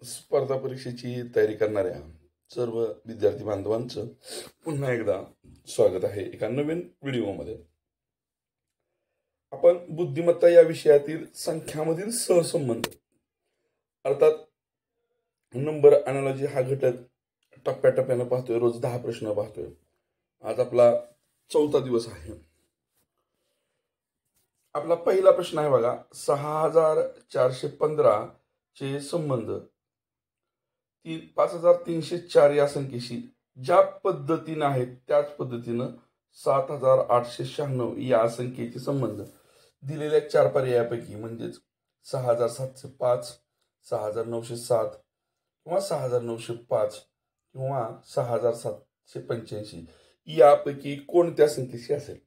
स्पर्धा परीक्षेची तयारी करणाऱ्या सर्व विद्यार्थी बांधवांचं पुन्हा एकदा स्वागत आहे एका नवीन व्हिडिओमध्ये. आपण बुद्धिमत्ता या विषयातील संख्यामधील सहसंबंध अर्थात नंबर अनालॉजी हा घटक टप्प्याटप्प्यानं पाहतोय. रोज 10 प्रश्न पाहतोय. आज आपला 4था दिवस आहे. आपला पहिला प्रश्न आहे बघा, 6415 चे संबंध 5304 या संख्येशी ज्या पद्धतीने आहेत त्याच पद्धतीनं 7896 या संख्येचे संबंध दिलेल्या 4 पर्यायापैकी म्हणजेच 6705, 6907 किंवा 6905 किंवा 6785 यापैकी कोणत्या संख्येशी असेल.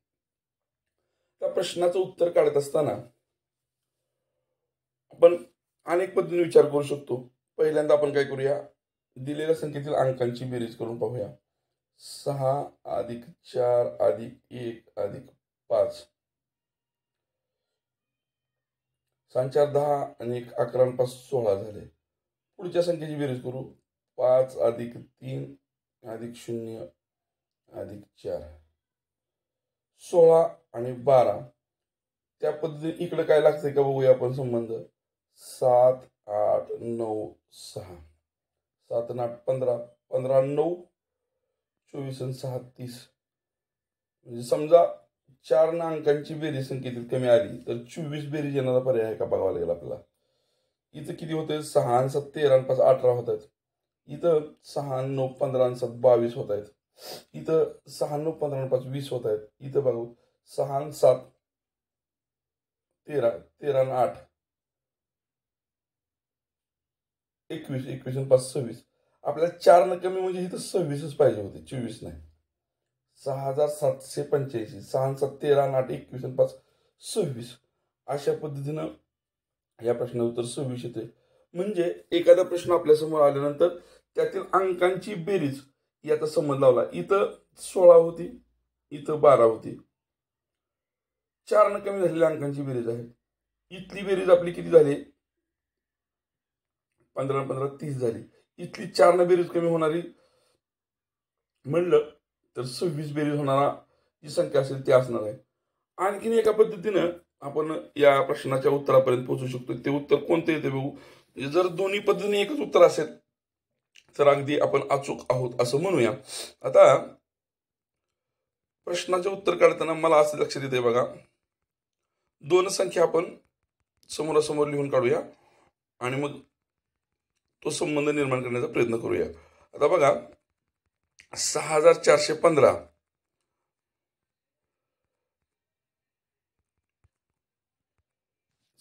त्या प्रश्नाचं उत्तर काढत असताना आपण अनेक पद्धतीने विचार करू शकतो. पहिल्यांदा आपण काय करूया, दिलेल्या संख्येतील अंकांची बेरीज करून पाहूया. 6 + 4 + 1 + 5 6 4 10 आणि 1 11 आणि 5 16 झाले. पुढच्या संख्येची बेरीज करू. 5 + 3 + 0 + 4 16 आणि 12. त्या पद्धतीने इकडे काय लागतंय का बघूया आपण संबंध. 7 8 9 6 7 आणि 8 15 15 आणि 9 24 आणि 6 30. म्हणजे समजा 4 ना अंकांची बेरीज संख्येतील कमी आली तर 24 बेरीज येणारा पर्याय आहे का बघावा लागेल आपल्याला. इथं किती होते, 6 आणि 7 13 आणि 5 18 होत आहेत. इथं 6 आणि 9 15 आणि 7 22 होत आहेत. इथं 6 9 15 आणि 5 20 होत आहेत. इथं बघू 6 आणि 7 13 13 आणि 8 21 21 आणि 5 26. आपल्याला 4 न कमी म्हणजे इथं 26च पाहिजे होते, 24 नाही. 6785 6 आणि 7 13 आणि 8 21 आणि 5 26. अशा पद्धतीनं या प्रश्नाचं उत्तर 26 येते. म्हणजे एखादा प्रश्न आपल्या समोर आल्यानंतर त्यातील अंकांची बेरीज याचा संबंध लावला. इथं 16 होती, इथं 12 होती. 4 न कमी झालेल्या अंकांची बेरीज आहे. इथली बेरीज आपली किती झाली, 15 15 30 झाली. इथली 4 न बेरीज कमी होणारी म्हणलं तर 26 बेरीज होणारा जी संख्या असेल ती असणार आहे. आणखीन एका पद्धतीनं आपण या प्रश्नाच्या उत्तरापर्यंत पोहोचू शकतो. ते उत्तर कोणतं येते बघू. म्हणजे जर दोन्ही पद्धतीने एकच उत्तर असेल तर अगदी आपण अचूक आहोत असं म्हणूया. आता प्रश्नाचे उत्तर काढताना मला असं लक्षात येते बघा, 2 संख्या आपण समोरासमोर लिहून काढूया आणि मग तो संबंध निर्माण करण्याचा प्रयत्न करूया. आता बघा, 6415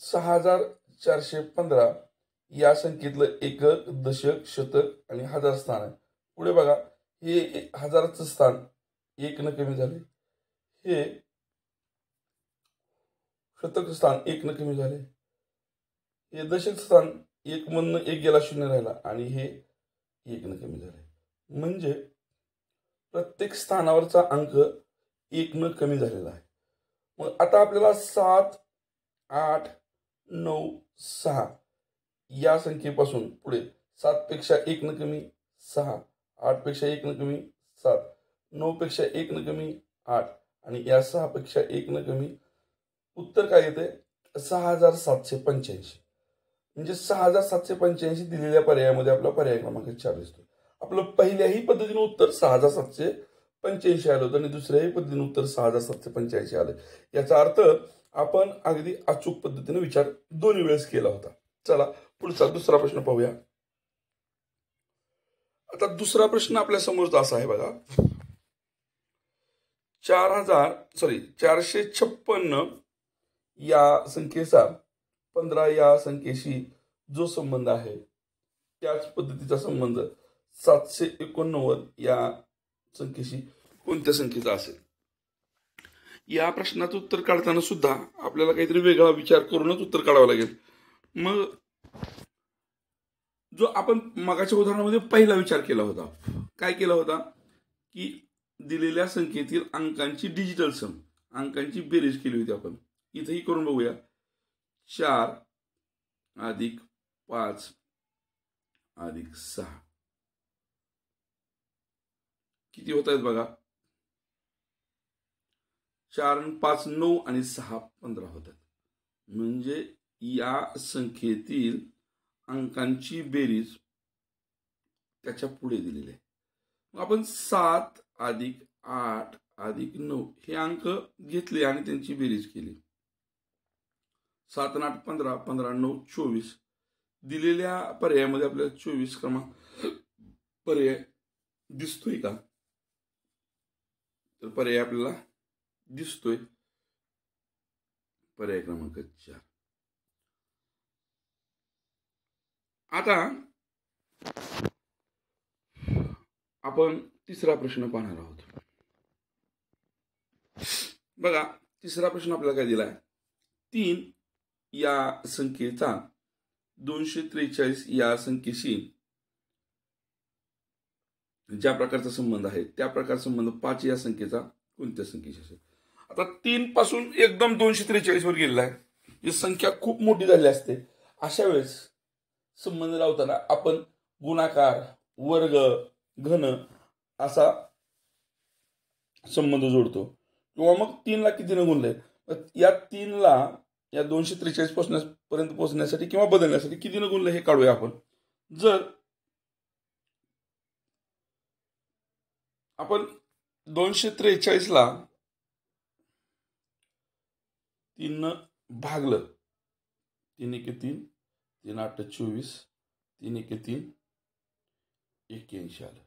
6415 या संख्येतलं एकक, दशक, शतक आणि हजार स्थान आहे. पुढे बघा, हे हजाराचं स्थान 1 न कमी झाले. हे शतक स्थान 1 न कमी झाले. हे दशक स्थान 1 मधनं 1 गेला 0 राहिला आणि हे 1 न कमी झाले. म्हणजे प्रत्येक स्थानावरचा अंक 1 न कमी झालेला आहे. मग आता आपल्याला 7 8 9 6 या संख्येपासून पुढे 7 पेक्षा 1 न कमी 6, 8 पेक्षा 1 न कमी 7, 9 पेक्षा 1 न कमी 8 आणि या 6 पेक्षा 1 न कमी उत्तर काय येते, 6785. म्हणजे 6785 दिलेल्या पर्यायामध्ये आपला पर्याय क्रमांक 4 दिसतो. आपलं पहिल्याही पद्धतीने उत्तर 6785 आलं होतं आणि दुसऱ्याही पद्धतीने उत्तर 6785 आलं. याचा अर्थ आपण अगदी अचूक पद्धतीने विचार दोन्ही वेळेस केला होता. चला पुढचा दुसरा प्रश्न पाहूया. आता दुसरा प्रश्न आपल्या समोरचा असा आहे बघा, 456 या संख्येचा 15 या संख्येशी जो संबंध आहे त्याच पद्धतीचा संबंध 789 या संख्येशी कोणत्या संख्येचा असेल. या प्रश्नाचं उत्तर काढताना सुद्धा आपल्याला काहीतरी वेगळा विचार करूनच उत्तर काढावं लागेल. मग जो आपण मागाच्या उदाहरणामध्ये पहिला विचार केला होता, काय केला होता की दिलेल्या संख्येतील अंकांची डिजिटल सम, अंकांची बेरीज केली होती आपण. इथेही करून बघूया. 4 + 5 अधिक 6 किती होत आहेत बघा? 4 आणि 5 9 आणि 6 15 होतात. म्हणजे या संख्येतील अंकांची बेरीज त्याच्या पुढे दिलेली आहे. मग आपण 7 अधिक 8 अधिक 9 हे अंक घेतले आणि त्यांची बेरीज केली. 7 आणि 8 15, 15 9 24. दिलेल्या पर्यायामध्ये आपल्याला 24 क्रमांक पर्याय दिसतोय का? तर पर्याय आपल्याला दिसतोय, पर्याय क्रमांक 4. आता आपण तिसरा प्रश्न पाहणार आहोत. बघा, तिसरा प्रश्न आपल्याला काय दिलाय? 3 या संख्येचा 243 या संख्येशी ज्या प्रकारचा संबंध आहे त्या प्रकारचा संबंध 5 या संख्येचा कोणत्या संख्येशी असेल? आता 3 पासून एकदम 243 वर गेलेला आहे. ही संख्या खूप मोठी झाली असते. अशा वेळेस संबंध लावताना आपण गुणाकार, वर्ग, घन असा संबंध जोडतो. किंवा मग 3 ला कितीने गुणले? या 3 ला या 243 पर्यंत पोहोचण्यासाठी किंवा बदलण्यासाठी कितीने गुणले हे काढूया आपण. जर आपण 243 ला 3 न भागलं, 3 1 3, 3 8 24, 3 1 3, 81 आलं.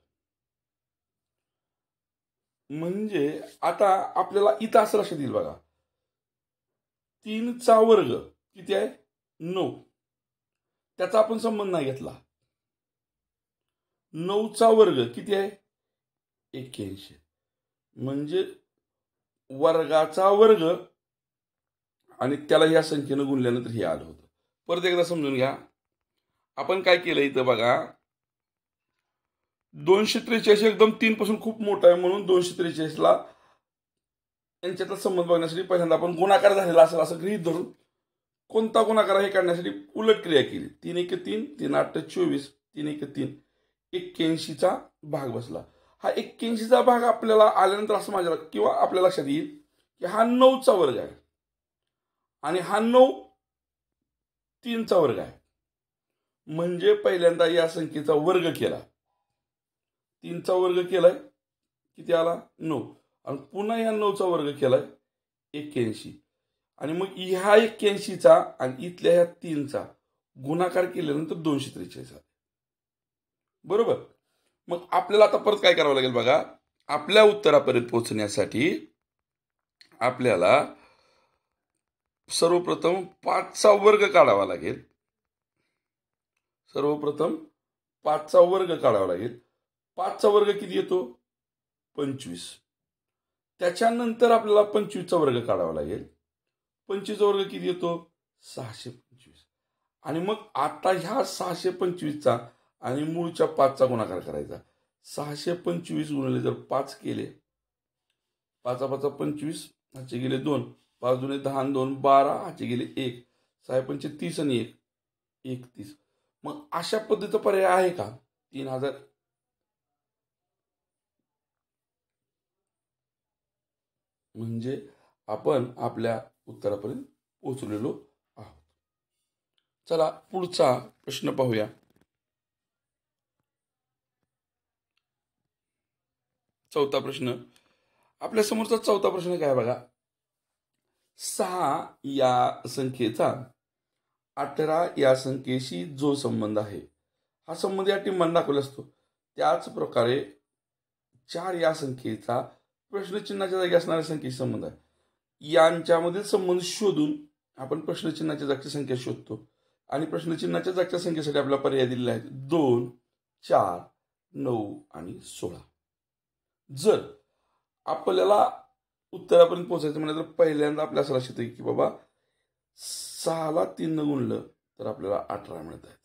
म्हणजे आता आपल्याला इथं असं लक्षात येईल बघा, 3 चा वर्ग किती आहे? 9. त्याचा आपण संबंध नाही घेतला. 9 चा वर्ग किती आहे? 81. म्हणजे वर्गाचा वर्ग आणि त्याला या संख्येनं गुणल्यानंतर हे आलं होतं. परत एकदा समजून घ्या. आपण काय केलं इथं बघा, 243 एकदम 3 पासून खूप मोठा आहे म्हणून 243 ला यांच्यातला संबंध बघण्यासाठी पहिल्यांदा आपण गुणाकार झालेला असेल असं गृहीत धरून कोणता गुणाकार हे काढण्यासाठी उलट क्रिया केली. 3 1 3, 3 8 24, 3 1 3, 81चा भाग बसला. हा 81चा भाग आपल्याला आल्यानंतर असं माझ्या किंवा आपल्या लक्षात येईल की हा 9 चा वर्ग आहे आणि हा 9 3 चा वर्ग आहे. म्हणजे पहिल्यांदा या संख्येचा वर्ग केला, 3 चा वर्ग केलाय, किती आला? 9. आणि पुन्हा या 9 चा वर्ग केलाय 81. आणि मग ह्या 81चा आणि इथल्या ह्या 3 चा गुणाकार केल्यानंतर 243 आले. बरोबर. मग आपल्याला आता परत काय करावं लागेल बघा, आपल्या उत्तरापर्यंत पोहोचण्यासाठी आपल्याला सर्वप्रथम 5 चा वर्ग काढावा लागेल. सर्वप्रथम 5 चा वर्ग काढावा लागेल. 5 चा वर्ग किती येतो? 25. त्याच्यानंतर आपल्याला 25 चा वर्ग काढावा लागेल. 25 चा वर्ग किती येतो? 625. आणि मग आता ह्या 625 चा आणि मूळच्या 5 चा गुणाकार करायचा. 625 गुणिले जर 5 केले, 5 5 25, हाचे गेले 2, 5 2 10 आणि 2 12, हाचे गेले 1, 6 5 30 आणि 1 31. मग अशा पद्धतीचा पर्याय आहे का? 3000. म्हणजे आपण आपल्या उत्तरापर्यंत पोहोचलेलो आहोत. चला पुढचा प्रश्न पाहूया. चौथा प्रश्न. आपल्या समोरचा चौथा प्रश्न काय बघा, 6 या संख्येचा 18 या संख्येशी जो संबंध आहे, हा संबंध या टिंबाने दाखवला असतो. त्याच प्रकारे 4 या संख्येचा प्रश्नचिन्हाच्या जागी असणाऱ्या संख्येशी संबंध आहे. यांच्यामधील संबंध शोधून आपण प्रश्नचिन्हाच्या जागची संख्या शोधतो. आणि प्रश्नचिन्हाच्या जागच्या संख्येसाठी आपल्याला पर्याय दिलेला आहे 2, 4, 9 आणि 16. जर आपल्याला उत्तरापर्यंत पोहोचायचं म्हणजे तर पहिल्यांदा आपल्या असं लक्षात येईल की बाबा 6 ला 3 न गुणलं तर आपल्याला 18 मिळत आहेत.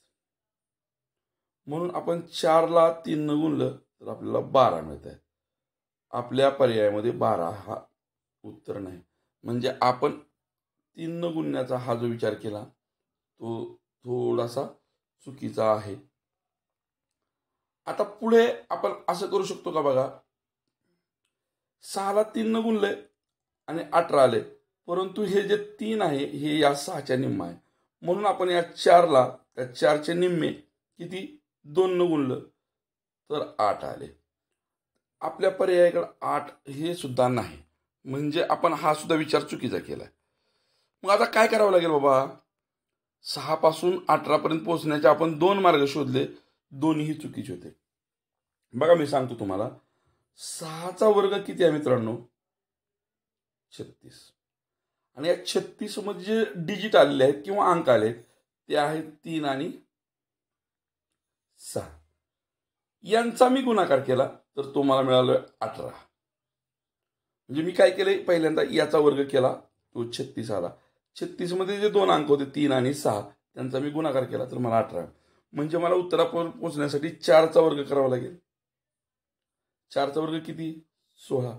म्हणून आपण 4 ला 3 न गुणलं तर आपल्याला 12 मिळत आहेत. आपल्या पर्यायामध्ये 12 हा उत्तर नाही. म्हणजे आपण 3 न गुणण्याचा हा जो विचार केला तो थोडासा चुकीचा आहे. आता पुढे आपण असं करू शकतो का बघा, 6ला 3 गुणले आणि 18 आले, परंतु हे जे 3 आहे हे या 6च्या निम्म आहे, म्हणून आपण या 4ला त्या 4चे निम्मे किती 2 गुणलं तर 8 आले. आपल्या पर्यायाकडे 8 हे सुद्धा नाही, म्हणजे आपण हा सुद्धा विचार चुकीचा केलाय. मग आता काय करावं लागेल बाबा, 6 पासून 18 पर्यंत पोहोचण्याचे आपण 2 मार्ग शोधले, दोन्ही चुकीचे होते. बघा मी सांगतो तुम्हाला, 6चा वर्ग किती आहे मित्रांनो, 36. आणि या 36 मध्ये जे डिजिट आलेले आहेत किंवा अंक आले ते आहेत 3 आणि 6. यांचा मी गुणाकार केला तर तो मला मिळाला 18. म्हणजे मी काय केलंय, पहिल्यांदा याचा वर्ग केला तो 36 आला. 36 मध्ये जे 2 अंक होते 3 आणि 6 त्यांचा मी गुणाकार केला तर मला 18. म्हणजे मला उत्तरापर्यंत पोहोचण्यासाठी 4चा वर्ग करावा लागेल. 4चा वर्ग किती, 16.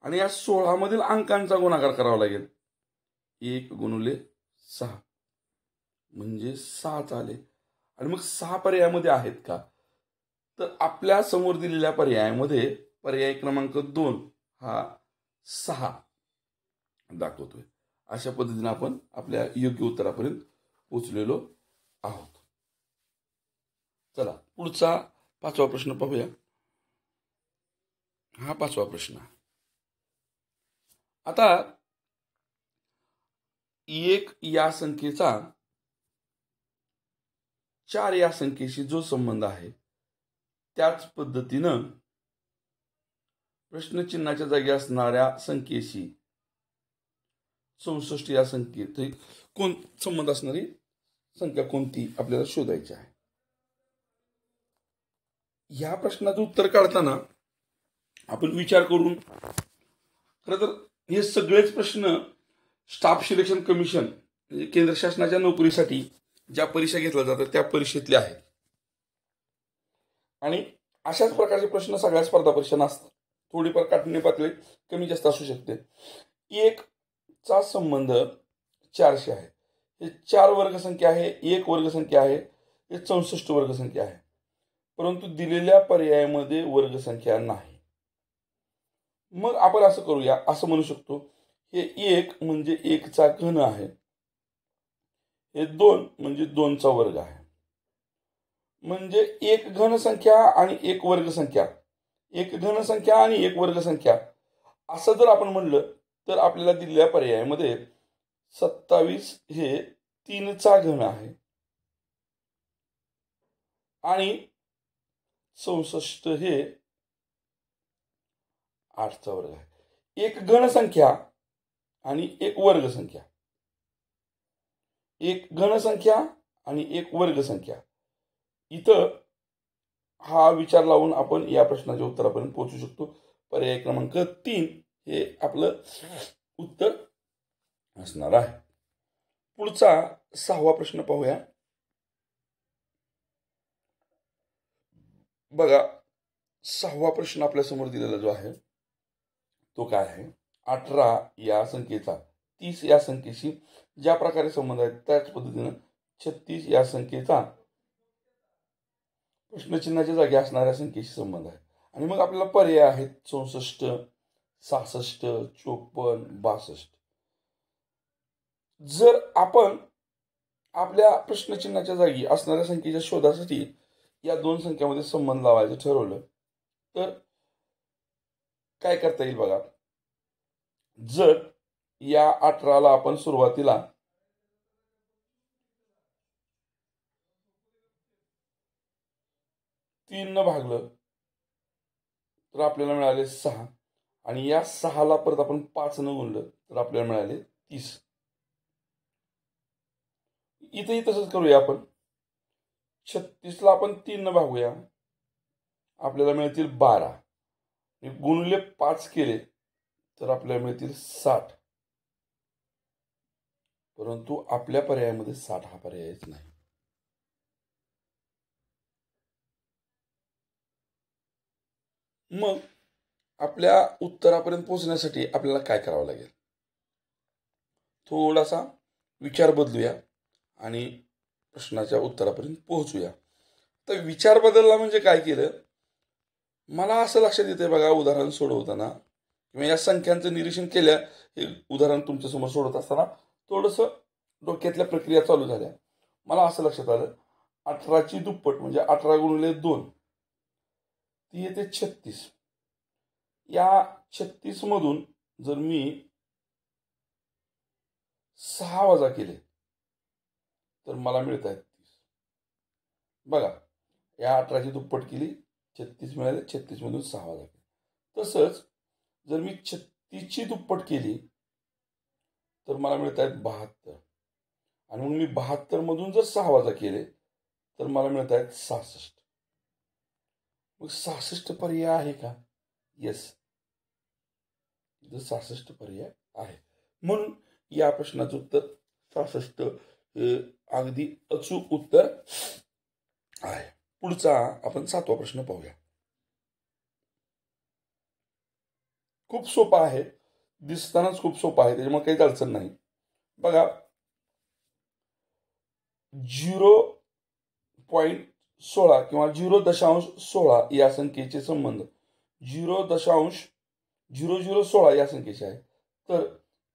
आणि या 16 मधील अंकांचा गुणाकार करावा लागेल. 1 गुणिले 6 म्हणजे 6 आले. आणि मग 6 पर्यायामध्ये आहेत का, तर आपल्या समोर दिलेल्या पर्यायामध्ये पर्याय क्रमांक 2 हा 6 दाखवतोय. अशा पद्धतीने आपण आपल्या योग्य उत्तरापर्यंत पोहोचलेलो आहोत. चला पुढचा 5वा प्रश्न पाहूया. हा 5वा प्रश्न. आता 1 या संख्येचा 4 या संख्येशी जो संबंध आहे त्याच पद्धतीनं प्रश्नचिन्हाच्या जागी असणाऱ्या संख्येशी 64 या संख्येत कोण संबंध असणारी संख्या कोणती आपल्याला शोधायची आहे. ह्या प्रश्नाचं उत्तर काढताना आपण विचार करून, खरं तर हे सगळेच प्रश्न स्टाफ सिलेक्शन कमिशन म्हणजे केंद्र शासनाच्या नोकरीसाठी ज्या परीक्षा घेतल्या जातात त्या परीक्षेतले आहेत. आणि अशाच प्रकारचे प्रश्न सगळ्या स्पर्धा परीक्षांना असतात. थोडीफार काठिण्य पातळी कमी जास्त असू शकते. 1 चा संबंध 4शी आहे. हे 4 वर्गसंख्या आहे, 1 वर्गसंख्या आहे, हे 64 वर्गसंख्या आहे. परंतु दिलेल्या पर्यायामध्ये वर्गसंख्या नाही. मग आपण असं करूया, असं म्हणू शकतो, हे 1 म्हणजे 1चा घन आहे, हे 2 म्हणजे 2चा वर्ग आहे. म्हणजे 1 घन संख्या आणि 1 वर्ग संख्या, 1 घन संख्या आणि 1 वर्ग संख्या असं जर आपण म्हणलं तर आपल्याला दिलेल्या पर्यायामध्ये 27 हे 3चा घन आहे आणि 64 हे 8चा वर्ग आहे. 1 घन संख्या आणि 1 वर्ग संख्या, 1 घन संख्या आणि 1 वर्ग संख्या, इथं हा विचार लावून आपण या प्रश्नाच्या उत्तरापर्यंत पोहोचू शकतो. पर्याय क्रमांक 3 हे आपलं उत्तर असणार आहे. पुढचा 6वा प्रश्न पाहूया. बघा 6वा प्रश्न आपल्या समोर दिलेला जो आहे तो काय आहे, 18 या संख्येचा 30 या संख्येशी ज्या प्रकारे संबंध आहे त्याच पद्धतीनं 36 या संख्येचा प्रश्नचिन्हाच्या जागी असणाऱ्या संख्येशी संबंध आहे. आणि मग आपल्याला पर्याय आहेत 64, 66, 54, 62. जर आपण आपल्या प्रश्नचिन्हाच्या जागी असणाऱ्या संख्येच्या शोधासाठी या 2 संख्यामध्ये संबंध लावायचं ठरवलं तर काय करता येईल बघा. जर या 18ला आपण सुरुवातीला 3 न भागलं तर आपल्याला मिळाले 6 आणि या 6ला परत आपण 5 न गुणलं तर आपल्याला मिळाले 30. इथेही तसंच करूया आपण. 36ला आपण 3 न भागूया, आपल्याला मिळतील 12. गुणिले 5 केले तर आपल्याला मिळतील 60. परंतु आपल्या पर्यायामध्ये 60 हा पर्यायच नाही. मग आपल्या उत्तरापर्यंत पोहोचण्यासाठी आपल्याला काय करावं लागेल, थोडासा विचार बदलूया आणि प्रश्नाच्या उत्तरापर्यंत पोहोचूया. तर विचार बदलला म्हणजे काय केलं, मला असं लक्षात येते बघा उदाहरण सोडवताना किंवा या संख्यांचं निरीक्षण केल्या, हे उदाहरण तुमच्यासमोर सोडत असताना थोडंसं डोक्यातल्या प्रक्रिया चालू झाल्या. मला असं लक्षात आलं 18ची दुप्पट म्हणजे 18 गुणिले 2 ती येते 36. या 36 मधून जर मी 6 वजा केले तर मला मिळत आहेत 30. बघा, या 18ची दुप्पट केली, 36 मिळाले, 36 मधून 6 वजा केले. तसंच जर मी 36ची दुप्पट केली तर मला मिळत आहेत 72. आणि मग मी 72 मधून जर 6 वजा केले तर मला मिळत आहेत 66. मग 66 पर्याय आहे का? येस, 66 पर्याय आहे. म्हणून या प्रश्नाचं उत्तर 66 अगदी अचूक उत्तर आहे. पुढचा आपण 7वा प्रश्न पाहूया. खूप सोपा आहे, दिसतानाच खूप सोपा आहे, त्याच्यामुळे काहीच अडचण नाही. बघा, 0.16 किंवा 0.16 या संख्येचे संबंध 0.0016 या संख्येचे आहे. तर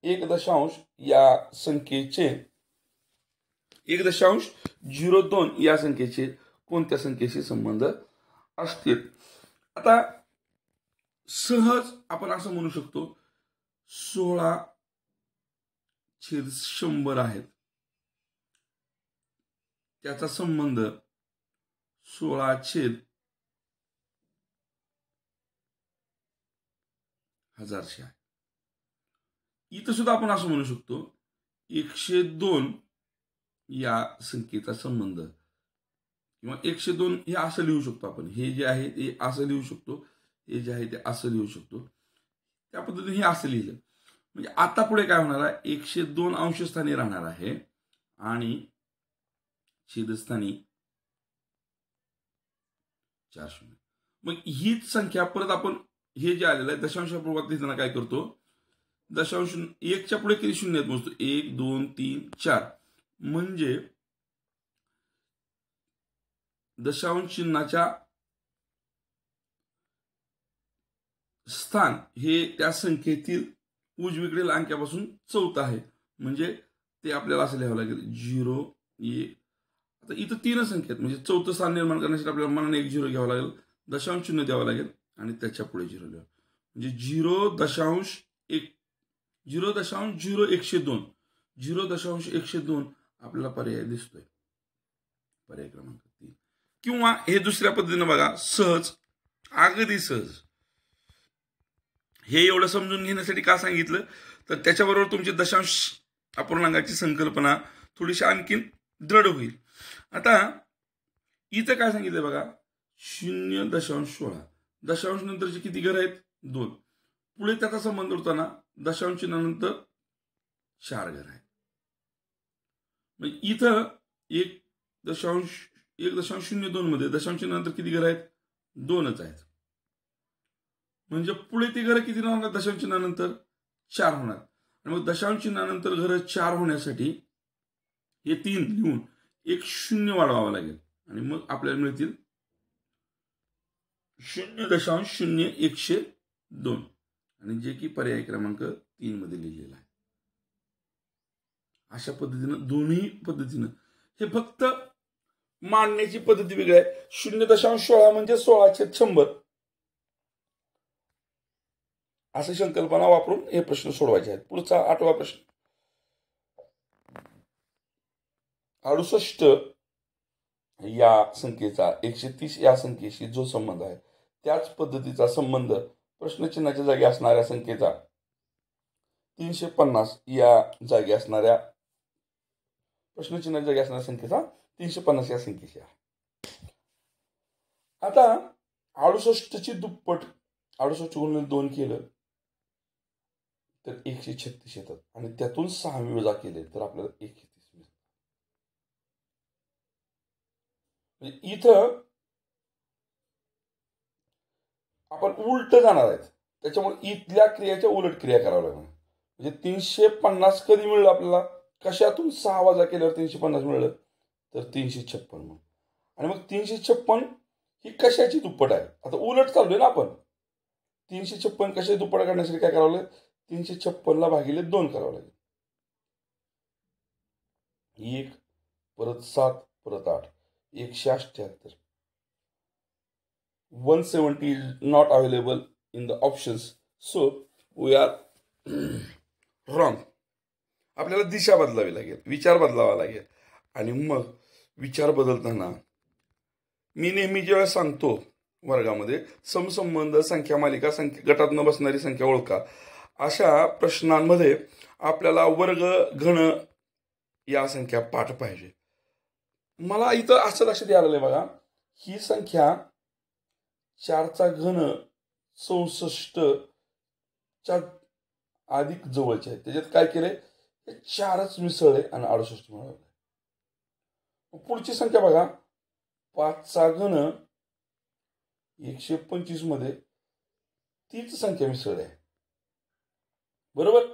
1. या संख्येचे 1.02 या संख्येचे कोणत्या संख्येशी संबंध असतील? आता सहज आपण असं म्हणू शकतो 16/100 आहेत, त्याचा संबंध 16/1000 आहे. इथं सुद्धा आपण असं म्हणू शकतो 102 या संख्येचा संबंध किंवा 102 हे असं लिहू शकतो आपण. हे जे आहे ते असं लिहू शकतो, हे जे आहे ते असं लिहू शकतो. त्या पद्धतीने हे असं लिहिलं म्हणजे आता पुढे काय होणार आहे, 102 अंशस्थानी राहणार आहे आणि छेदस्थानी 4 मग हीच संख्या परत आपण हे जे आलेलं आहे दशांश रूपात लिहिताना काय करतो, दशांश 1च्या पुढे किती शून्य आहेत मोजतो, 1 2 3 4. म्हणजे दशांश चिन्हाच्या स्थान हे त्या संख्येतील उजवीकडील अंकापासून चौथं आहे. म्हणजे ते आपल्याला असं लिहावं लागेल 0 1. आता इथं 3 संख्या आहेत म्हणजे चौथं स्थान निर्माण करण्यासाठी आपल्याला मनाने 1 0 घ्यावं लागेल, दशांश चिन्ह द्यावं लागेल आणि त्याच्या पुढे 0 लिहावं म्हणजे 0.1 0.0102 0.102 आपल्याला पर्याय दिसतोय, पर्याय क्रमांक 3. किंवा हे दुसऱ्या पद्धतीने बघा, सहज, अगदी सहज. हे एवढं समजून घेण्यासाठी का सांगितलं तर त्याच्याबरोबर तुमची दशांश अपूर्णांकाची संकल्पना थोडीशी आणखीन दृढ होईल. आता इथं काय सांगितलं बघा, 0.16 दशांश नंतरचे किती घर आहेत, 2. पुढे त्याचा संबंध होताना दशांश चिन्हानंतर 4 घर आहेत. म्हणजे इथं 1.02 मध्ये दशांश चिन्हानंतर किती घर आहेत, 2च आहेत. म्हणजे पुढे ती घरं किती होणार, दशांश चिन्हानंतर 4 होणार. आणि मग दशांश चिन्हानंतर घरं 4 होण्यासाठी हे 3 लिहून 1 0 वाढवावं लागेल आणि मग आपल्याला मिळतील 0.0102 आणि जे की पर्याय क्रमांक 3 मध्ये लिहिलेला आहे. अशा पद्धतीनं दोन्ही पद्धतीनं हे फक्त मांडण्याची पद्धती वेगळी आहे. 0.16 म्हणजे 16/100 अशी संकल्पना वापरून हे प्रश्न सोडवायचे आहेत. पुढचा 8वा प्रश्न, 68 या संख्येचा 130 या संख्येशी जो संबंध आहे त्याच पद्धतीचा संबंध प्रश्नचिन्हाच्या जागी असणाऱ्या संख्येचा 350 या जागी असणाऱ्या प्रश्नचिन्हाच्या जागी असणाऱ्या संख्येचा 350 या संख्येशी आहे. आता 68ची दुप्पट 68 गुणिले 2 केलं तर 136 येतात आणि त्यातून 6 वजा केले तर आपल्याला 130 मिळतात. इथं आपण उलट जाणार आहेत, त्याच्यामुळे इथल्या क्रियाच्या उलट क्रिया कराव्या लागणार. म्हणजे 350 कधी मिळलं आपल्याला, कशातून 6 वजा केल्यावर 350 मिळलं तर 356 म्हणून. आणि मग 356 ही कशाची दुप्पट आहे. आता उलट चाललोय ना आपण. 356 कशाची दुप्पट काढण्यासाठी काय करावं लागेल, 356 भागिले 2 करावं लागेल. 1 परत 7 परत 8 178. 170 is not available in the options, so we are wrong. आपल्याला दिशा बदलावी लागेल, विचार बदलावा लागेल. आणि मग विचार बदलताना मी नेहमी जेव्हा सांगतो वर्गामध्ये समसंबंध, संख्या मालिका, गटात न बसणारी संख्या ओळखा, अशा प्रश्नांमध्ये आपल्याला वर्ग घन या संख्या पाठ पाहिजे. मला इथं असं लक्षात यायला लागलंय बघा, ही संख्या 4चा घन 64 च्या अधिक जवळचे आहे. त्याच्यात काय केलंय, 4च मिसळले आणि 68 मिळवले. पुढची संख्या बघा, 5चा घन 125 मध्ये तीच संख्या मिसळली आहे, बरोबर,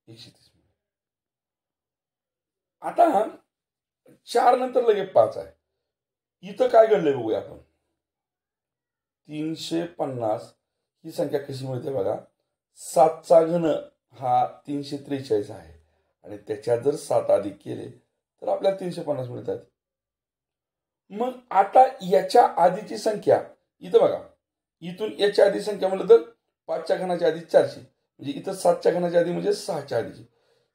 130. आता 4 नंतर लगेच 5 आहे. इथं काय घडलंय बघूया आपण. 350 ही संख्या कशी मिळते बघा, 7चा घन हा 343 आहे आणि त्याच्यात जर 7 अधिक केले तर आपल्याला 350 मिळतात. मग आता याच्या आधीची संख्या इथं बघा, इथून याच्या आधी संख्या म्हणलं तर 5च्या घनाच्या आधी 400, म्हणजे इथं 7च्या घनाच्या आधी म्हणजे 6च्या आधीची.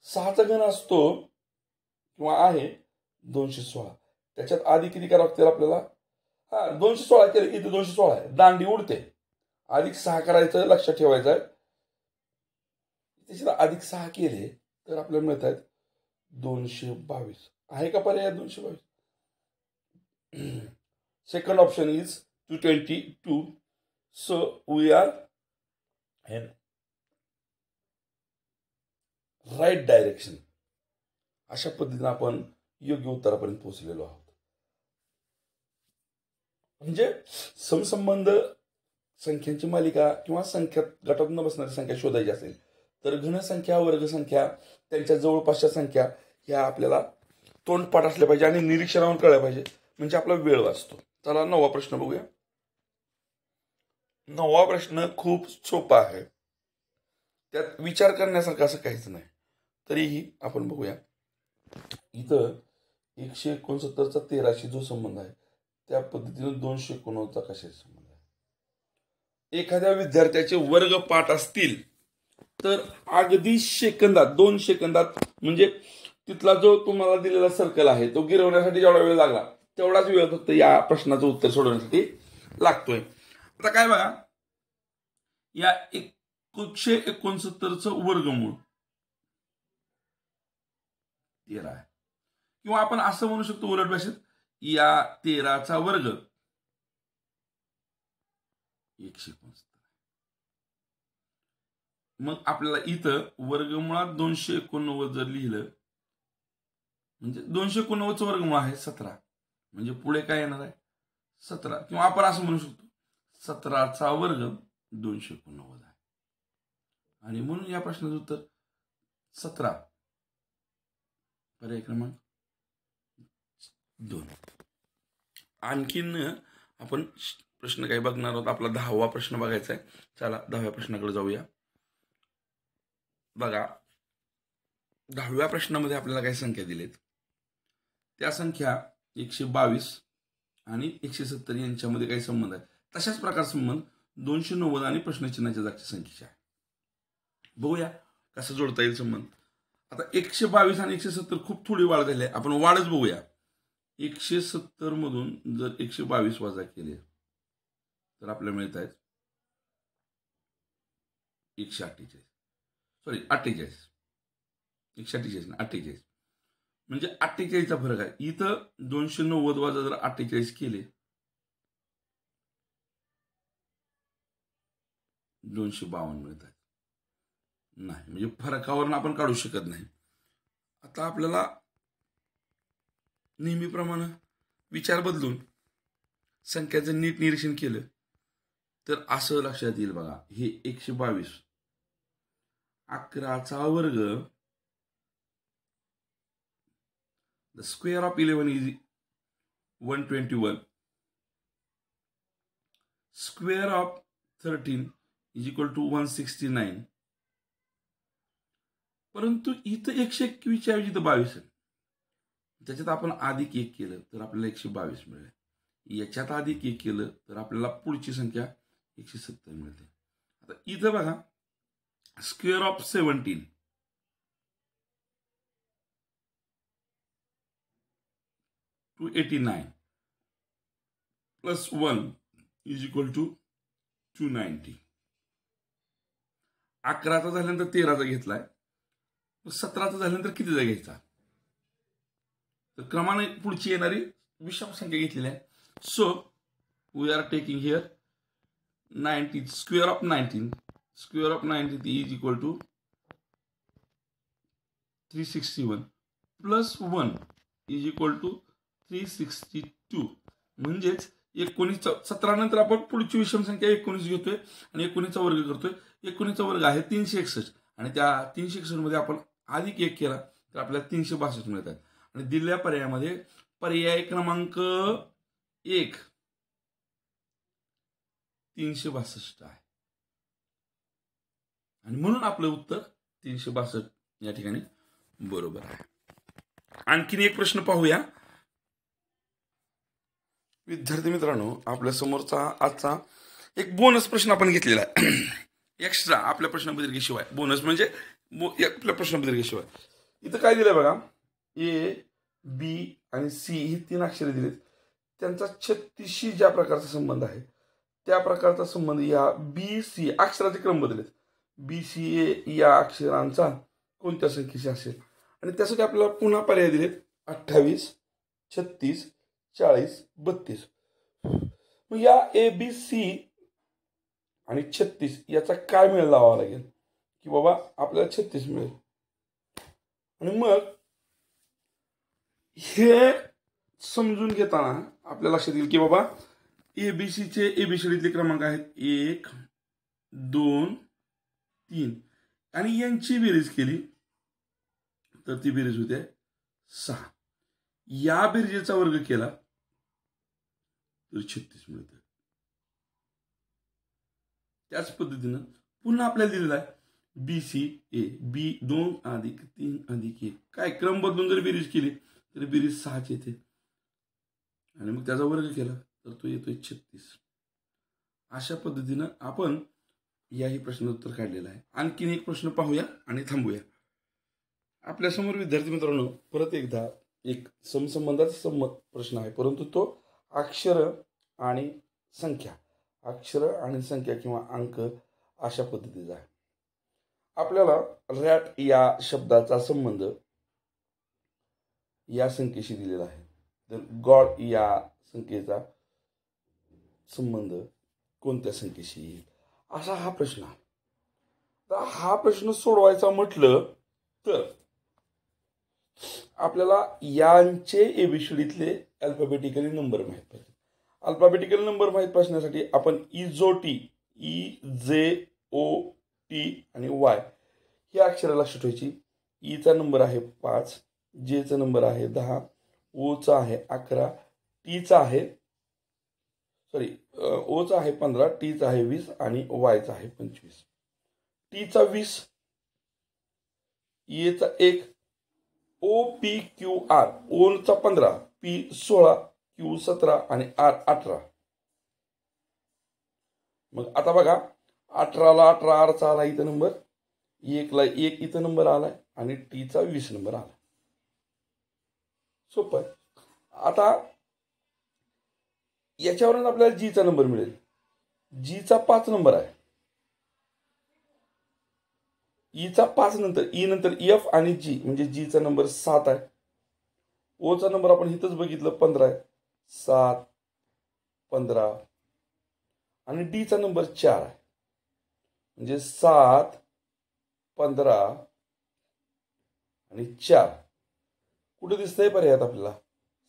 6चा घन असतो किंवा आहे 216. त्याच्यात आधी किती करावं लागतील आपल्याला, 216 केले, इथे 216 आहे, दांडी उडते. अधिक 6 करायचं, लक्षात ठेवायचं आहे. त्याच्यात अधिक 6 केले तर आपल्याला मिळत आहेत 222. आहे का पर्याय 222? Second option is 222. So we are in right direction. अशा पद्धतीने आपण योग्य उत्तरापर्यंत पोहोचलेलो आहोत. म्हणजे समसंबंध, संख्यांची मालिका किंवा संख्या गटात न बसणारी संख्या शोधायची असेल तर घनसंख्या, वर्गसंख्या, त्यांच्या जवळपासच्या संख्या ह्या आपल्याला तोंडपाठ असल्या पाहिजे आणि निरीक्षणावर कळल्या पाहिजे, म्हणजे आपला वेळ वाचतो. चला 9वा प्रश्न बघूया. 9वा प्रश्न खूप सोपा आहे, त्यात विचार करण्यासारखं असं काहीच नाही, तरीही आपण बघूया. इथं 169चा 13शी जो संबंध आहे त्या पद्धतीने 289चा कशाशी संबंध आहे. एखाद्या विद्यार्थ्याचे वर्ग पाठ असतील तर अगदी सेकंदात, 2 सेकंदात, म्हणजे तिथला जो तुम्हाला दिलेला सर्कल आहे तो गिरवण्यासाठी जेवढा वेळ लागला तेवढाच वेळ फक्त या प्रश्नाचं उत्तर सोडवण्यासाठी लागतोय. आता काय बघा, या 169चं वर्गमूळ 13 आहे, किंवा आपण असं म्हणू शकतो उलट भाषेत, या 13चा वर्ग 169. मग आपल्याला इथं वर्गमुळात 289 जर लिहिलं म्हणजे 289चं वर्गमूळ आहे 17, म्हणजे पुढे काय येणार आहे 17, किंवा आपण असं म्हणू शकतो 17चा वर्ग 289 आहे. आणि म्हणून या प्रश्नाचं उत्तर 17, पर्याय क्रमांक 2. आणखीन आपण प्रश्न काही बघणार आहोत. आपला 10वा प्रश्न बघायचा आहे. चला 10व्या प्रश्नाकडे जाऊया. बघा, 10व्या प्रश्नामध्ये आपल्याला काही संख्या दिलेत, त्या संख्या 122 आणि 170 यांच्यामध्ये काही संबंध आहे. तशाच प्रकार संबंध 290 आणि प्रश्नचिन्हाच्या जागच्या संख्येच्या आहे. बघूया कसं जोडता येईल संबंध. आता 122 आणि 170 खूप थोडी वाढ झाली आहे, आपण वाढच बघूया. 170 मधून जर 122 वजा केले तर आपल्याला मिळत आहेत 148. सॉरी 48, 148 ना 48, म्हणजे 48चा फरक आहे. इथं 290 वजा जर 48 केले 252 मिळतात. नाही, म्हणजे फरकावरून आपण काढू शकत नाही. आता आपल्याला नेहमीप्रमाणे विचार बदलून संख्याचं नीट निरीक्षण केलं तर असं लक्षात येईल बघा, हे 122, 11चा वर्ग, the square of 11 is 121. Square of 13 is equal to 169. परंतु इथं 121 च्या ऐवजी 22 आहे. त्याच्यात आपण अधिक 1 केलं तर आपल्याला 122 मिळेल. याच्यात अधिक 1 केलं तर आपल्याला पुढची संख्या 170 मिळते. आता इथं बघा, square of 17 289 plus 1 is equal to 290. 11चा झाल्यानंतर 13चा घेतलाय, 17चा झाल्यानंतर कितीचा घ्यायचा? तर क्रमाने पुढची येणारी विषम संख्या घेतलेली आहे. So we are taking here 19. Square of 19 is equal to 361 plus 1 is equal to 362. म्हणजेच 17 नंतर आपण पुढची विषम संख्या 19 घेतोय आणि 19चा वर्ग करतोय. 19चा वर्ग आहे 361 आणि त्या 361 मध्ये आपण अधिक 1 केला तर आपल्याला 362 मिळतात. आणि दिलेल्या पर्यायामध्ये पर्याय क्रमांक 1 362 आहे आणि म्हणून आपलं उत्तर 362 या ठिकाणी बरोबर आहे. आणखीन एक प्रश्न पाहूया. विद्यार्थी मित्रांनो, आपल्या समोरचा आजचा एक बोनस प्रश्न आपण घेतलेला आहे. एक्स्ट्रा आपल्या प्रश्नपत्रिकेशिवाय. बोनस म्हणजे आपल्या प्रश्नपत्रिकेशिवाय. इथं काय दिलंय बघा, ए, बी आणि सी ही 3 अक्षरे दिलीत. त्यांचा 36शी ज्या प्रकारचा संबंध आहे त्या प्रकारचा संबंध या बी सी अक्षराचे क्रम बदललेत. बी सी ए या अक्षरांचा कोणत्या संख्येशी असेल आणि त्यासाठी आपल्याला पुन्हा पर्याय दिलेत 28, 36, 40, 32. मग या ए बी सी आणि 36 याचा काय मेळ लावावा लागेल की बाबा आपल्याला 36 मिळेल. आणि मग हे समजून घेताना आपल्या लक्षात येईल की बाबा एबीसीचे एबीसीडीतले क्रमांक आहेत 1, 2, 3 आणि यांची बेरीज केली तर ती बेरीज होते 6. या बेरजेचा वर्ग केला तर 36 मिळते. त्याच पद्धतीनं पुन्हा आपल्याला दिलेला आहे बी सी ए, बी 2 अधिक 3 अधिक 1. काय क्रम बदलून जर बेरीज केली तर बेरीज 6 येते आणि मग त्याचा वर्ग केला तर तो येतोय 36. अशा पद्धतीनं आपण याही प्रश्नाचं उत्तर काढलेलं आहे. आणखीन एक प्रश्न पाहूया आणि थांबूया. आपल्यासमोर विद्यार्थी मित्रांनो परत एकदा एक समसंबंधाचा प्रश्न आहे, परंतु तो अक्षर आणि संख्या किंवा अंक अशा पद्धतीचा आहे. आपल्याला रॅट या शब्दाचा संबंध या संख्येशी दिलेला आहे. तर गॉड या संख्येचा संबंध कोणत्या संख्येशी येईल असा हा प्रश्न आहे. तर हा प्रश्न सोडवायचा म्हटलं तर आपल्याला यांचे एबीसीडीतले अल्फाबेटिकली नंबर माहित पाहिजे. अल्फाबेटिकल नंबर माहित असण्यासाठी आपण इजोटी, EJOT आणि Y ही अक्षरे लक्षात ठेवायची. ईचा नंबर आहे 5, जेचा नंबर आहे 10, ओचा आहे 11, टीचा आहे ओचा आहे 15, टीचा आहे 20 आणि वायचा आहे 25. टीचा 20, एचा 1, OPQR, ओचा 15, P 16, Q 17 आणि R 18. मग आता बघा 18ला 18 आरचा आला इथं नंबर, 1ला 1 इथं नंबर आलाय आणि टीचा 20 नंबर आला. सोपं आहे. आता याच्यावरून आपल्याला जीचा नंबर मिळेल. जीचा 5 नंबर आहे. ईचा 5 नंतर ई नंतर एफ आणि जी म्हणजे जीचा नंबर 7 आहे. ओचा नंबर आपण इथंच बघितलं 15 आहे. 7, 15 आणि डीचा नंबर 4 आहे. म्हणजे 7, 15 आणि 4 कुठे दिसतंय पर्यायात आपल्याला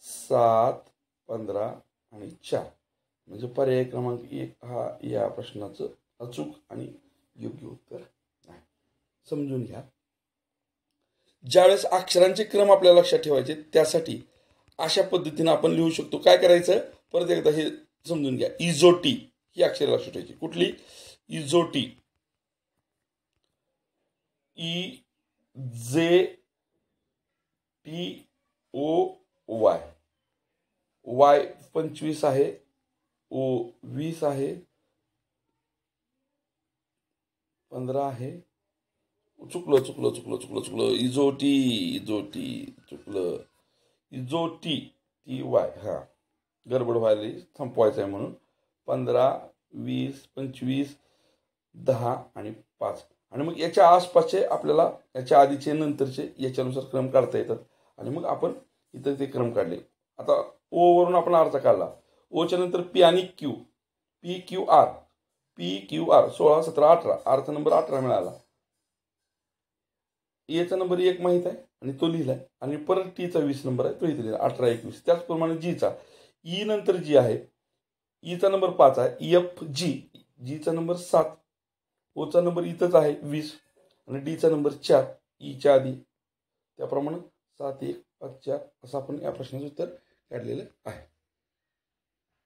7, 15 आणि 4 म्हणजे पर्याय क्रमांक 1 हा या प्रश्नाचं अचूक आणि योग्य उत्तर आहे. समजून घ्या. ज्यावेळेस अक्षरांचे क्रम आपल्याला लक्षात ठेवायचे त्यासाठी अशा पद्धतीने आपण लिहू शकतो. काय करायचं परत एकदा हे समजून घ्या. इझोटी ही अक्षरे लक्षात ठेवायची. कुठली? इझोटी. IZTOY. Y 25 आहे, O 20 आहे, 15 आहे. चुकलं. इझोटी चुकलं. इझोटी TY. हा, गडबड व्हायला संपवायचं आहे म्हणून. 15, 20, 25, 10 आणि 5. आणि मग याच्या आसपासचे आपल्याला याच्या आधीचे नंतरचे याच्यानुसार क्रम काढता येतात. आणि मग आपण इतर ते क्रम काढले. आता O वरून आपण आरचा काढला. ओच्या नंतर P आणि Q. PQR 16, 17, 18. आरचा नंबर 18 मिळाला. एचा नंबर 1 माहीत आहे आणि तो लिहिलाय. आणि परत टीचा 20 नंबर आहे, तो इथे लिहिला 18, 21. त्याचप्रमाणे जीचा ई नंतर जी आहे. ईचा नंबर 5 आहे. FG. जीचा नंबर 7. ओचा नंबर इथंच आहे 20. आणि डीचा नंबर 4 ईच्या आधी. त्याप्रमाणे 7, 1, 5, 4 असं आपण या प्रश्नाचं उत्तर काढलेलं आहे.